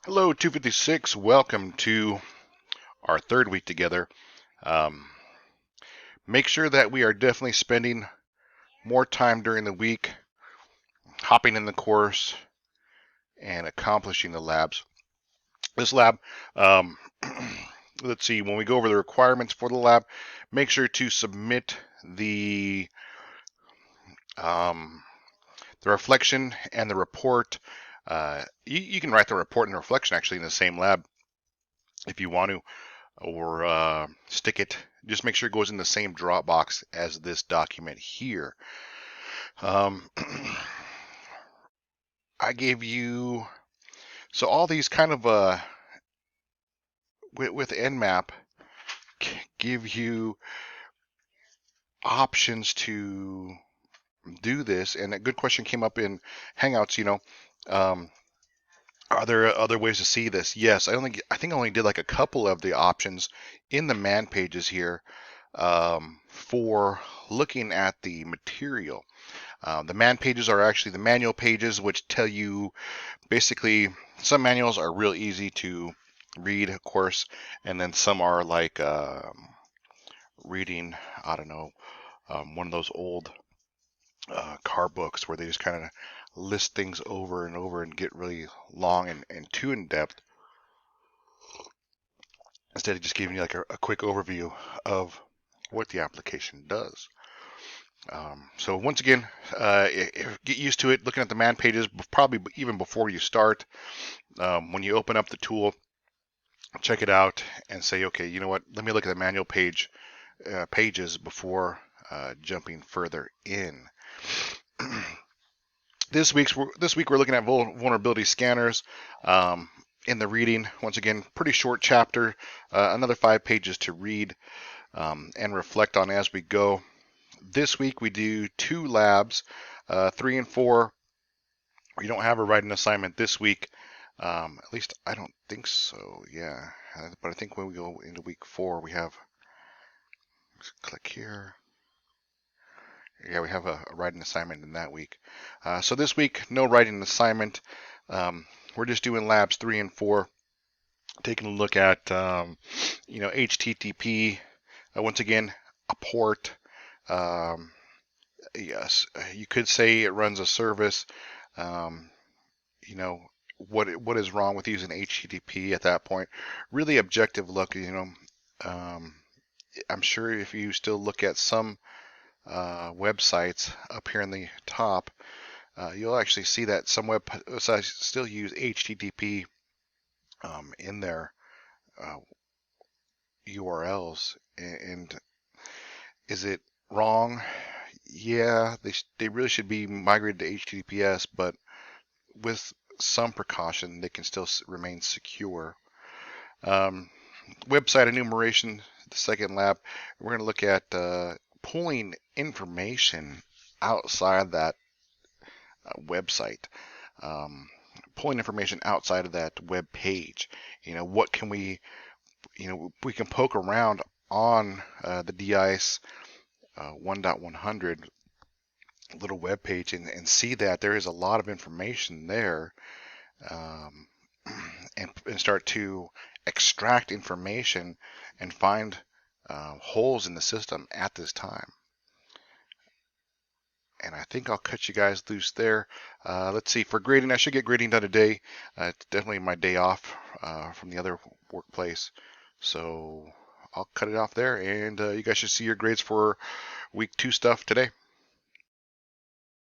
Hello, 256. Welcome to our third week together. Um, Make sure that we are definitely spending more time during the week hopping in the course and accomplishing the labs. This lab, um, let's see, when we go over the requirements for the lab, make sure to submit um, the reflection and the report. You can write the report and the reflection actually in the same lab if you want to, or stick it. Just make sure it goes in the same Dropbox as this document here. Um, I gave you so all these kind of with Nmap give you options to do this. And a good question came up in Hangouts. Um, are there other ways to see this? Yes, I think I only did like a couple of the options in the man pages here for looking at the material. The man pages are actually the manual pages, which tell you basically some manuals are real easy to read, of course, and then some are like reading, I don't know, one of those old car books where they just kind of list things over and over and get really long and too in depth instead of just giving you like a quick overview of what the application does. So once again, get used to it. Looking at the man pages, probably even before you start. When you open up the tool, check it out and say, okay, you know what? Let me look at the manual pages before jumping further in. This week we're looking at vulnerability scanners. In the reading, once again, pretty short chapter, another 5 pages to read and reflect on as we go. This week we do 2 labs, 3 and 4. We don't have a writing assignment this week. At least I don't think so. Yeah, but I think when we go into week 4, we have. Click here. Yeah, we have a writing assignment in that week. So this week, no writing assignment. We're just doing labs 3 and 4, taking a look at HTTP. Once again, a port. Um, yes, you could say it runs a service. Um, you know what is wrong with using HTTP at that point? Really objective look. Um, I'm sure if you still look at some websites up here in the top, you'll actually see that some websites still use HTTP in their uh, URLs. And is it wrong? Yeah, they really should be migrated to HTTPS, but with some precaution, they can still remain secure. Um, Website enumeration, the second lab, we're going to look at pulling information outside that website, um, pulling information outside of that web page. What can we can poke around on the DICE 1.100 little web page and see that there is a lot of information there, um, and start to extract information and find holes in the system at this time. And I think I'll cut you guys loose there. Let's see, for grading, I should get grading done today. It's definitely my day off from the other workplace. So I'll cut it off there, and you guys should see your grades for week 2 stuff today.